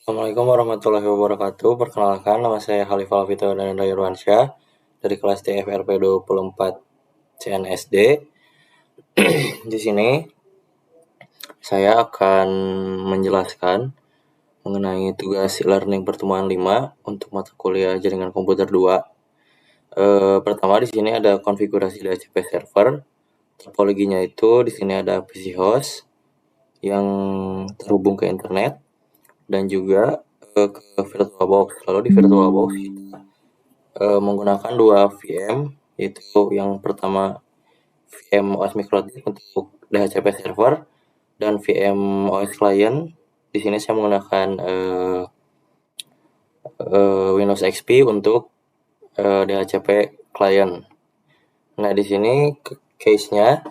Assalamualaikum warahmatullahi wabarakatuh. Perkenalkan, nama saya Khalif Alvito dan Irwansyah dari kelas TFRP 24 CNSD. Di sini saya akan menjelaskan mengenai tugas e-learning pertemuan 5 untuk mata kuliah jaringan komputer 2. Pertama di sini ada konfigurasi DHCP server. Topologinya itu di sini ada PC host yang terhubung ke internet dan juga ke VirtualBox. Lalu di VirtualBox kita menggunakan dua VM, yaitu yang pertama VM OS Mikrotik untuk DHCP server dan VM OS Client. Di sini saya menggunakan Windows XP untuk DHCP Client. Nah, di sini case-nya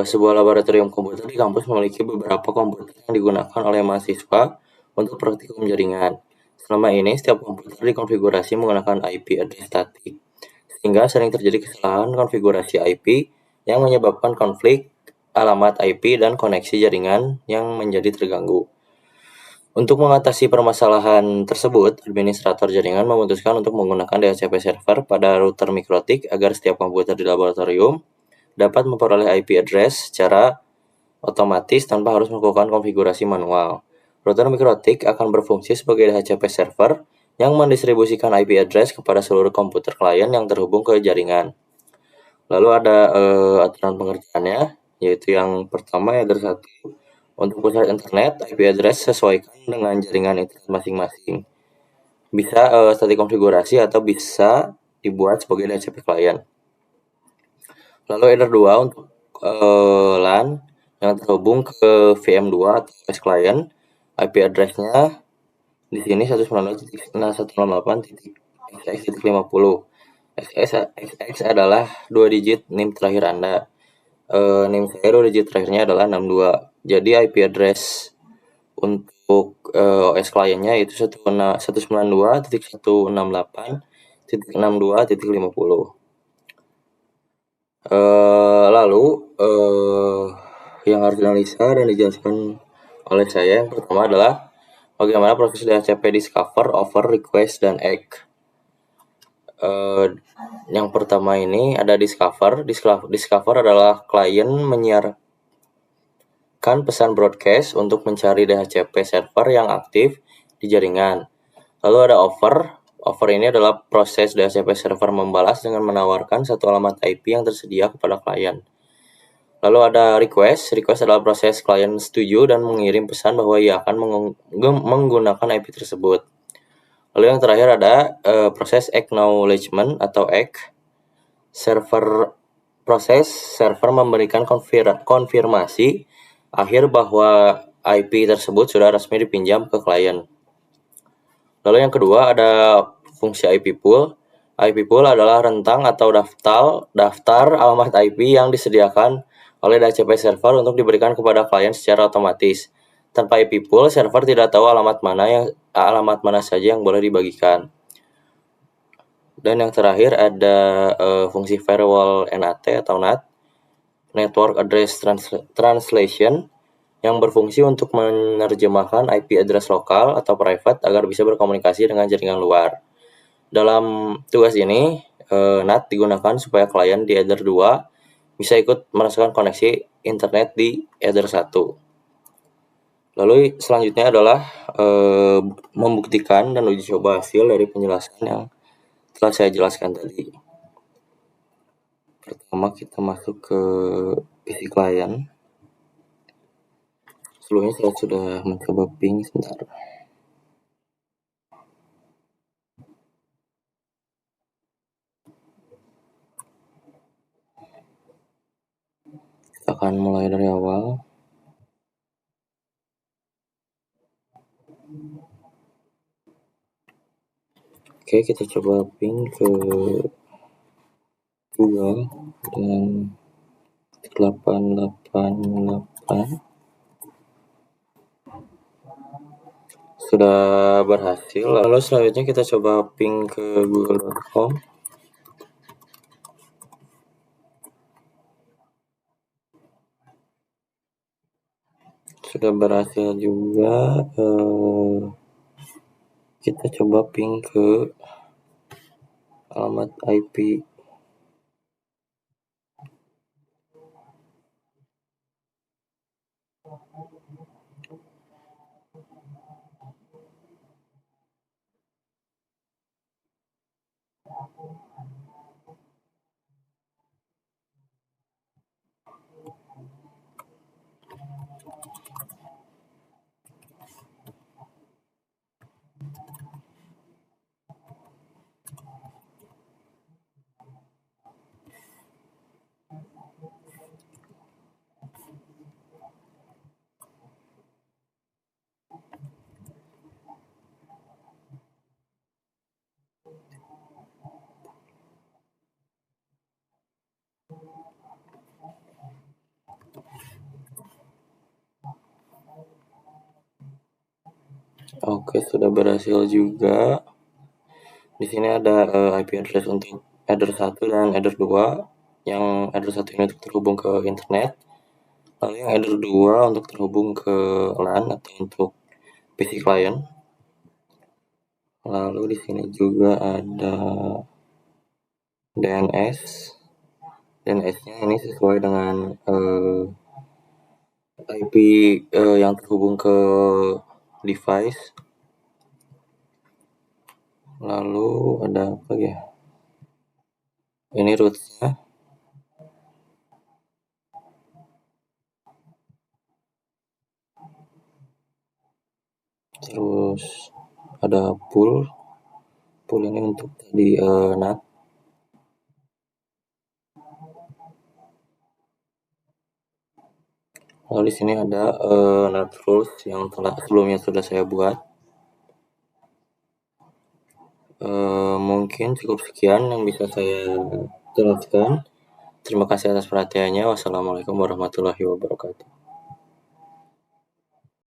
sebuah laboratorium komputer di kampus memiliki beberapa komputer yang digunakan oleh mahasiswa untuk praktikum jaringan. Selama ini, setiap komputer dikonfigurasi menggunakan IP address static, sehingga sering terjadi kesalahan konfigurasi IP yang menyebabkan konflik alamat IP dan koneksi jaringan yang menjadi terganggu. Untuk mengatasi permasalahan tersebut, administrator jaringan memutuskan untuk menggunakan DHCP server pada router mikrotik agar setiap komputer di laboratorium dapat memperoleh IP address secara otomatis tanpa harus melakukan konfigurasi manual. Router mikrotik akan berfungsi sebagai DHCP server yang mendistribusikan IP address kepada seluruh komputer klien yang terhubung ke jaringan. Lalu ada aturan pengerjaannya, yaitu yang pertama address 1. Untuk pusat internet, IP address sesuaikan dengan jaringan internet masing-masing. Bisa static konfigurasi atau bisa dibuat sebagai DHCP client. Lalu header 2 untuk LAN yang terhubung ke VM2 atau OS client. IP address-nya di sini 192.168.xx.50. XX adalah 2 digit NIM terakhir Anda. NIM saya 2 digit terakhirnya adalah 62. Jadi IP address untuk OS kliennya itu 192.168.62.50. Lalu yang harus dianalisa dan dijelaskan oleh saya yang pertama adalah bagaimana proses DHCP discover, offer, request, dan egg. Yang pertama ini ada discover. Discover adalah klien menyiarkan pesan broadcast untuk mencari DHCP server yang aktif di jaringan. Lalu ada offer. Offer ini adalah proses DHCP server membalas dengan menawarkan satu alamat IP yang tersedia kepada klien. Lalu ada request. Request adalah proses klien setuju dan mengirim pesan bahwa ia akan menggunakan IP tersebut. Lalu yang terakhir ada proses acknowledgement atau ACK. Server memberikan konfirmasi akhir bahwa IP tersebut sudah resmi dipinjam ke klien. Lalu yang kedua ada fungsi IP pool. IP pool adalah rentang atau daftar alamat IP yang disediakan oleh DHCP server untuk diberikan kepada klien secara otomatis. Tanpa IP pool, server tidak tahu alamat mana saja yang boleh dibagikan. Dan yang terakhir ada fungsi firewall NAT atau NAT, Network Address Translation, yang berfungsi untuk menerjemahkan IP address lokal atau private agar bisa berkomunikasi dengan jaringan luar. Dalam tugas ini, NAT digunakan supaya klien di header 2 bisa ikut merasakan koneksi internet di header 1. Lalu selanjutnya adalah membuktikan dan uji coba hasil dari penjelasan yang telah saya jelaskan tadi. Pertama kita masuk ke PC client. Sebelumnya saya sudah mencoba ping sebentar. Kita akan mulai dari awal. Oke, kita coba ping ke Google dengan 888. Sudah berhasil. Lalu selanjutnya kita coba ping ke google.com. Sudah berhasil juga. Kita coba ping ke alamat IP. Oke, sudah berhasil juga. Di sini ada IP address untuk header 1 dan header 2. Yang header 1 ini untuk terhubung ke internet. Lalu yang header 2 untuk terhubung ke LAN atau untuk PC client. Lalu di sini juga ada DNS. DNS-nya ini sesuai dengan IP yang terhubung ke device. Lalu ada apa ya? Ini rootnya. Terus ada pool ini untuk tadi NAT. Lalu di sini ada NAT rules yang sebelumnya sudah saya buat. Mungkin cukup sekian yang bisa saya jelaskan. Terima kasih atas perhatiannya. Wassalamualaikum warahmatullahi wabarakatuh.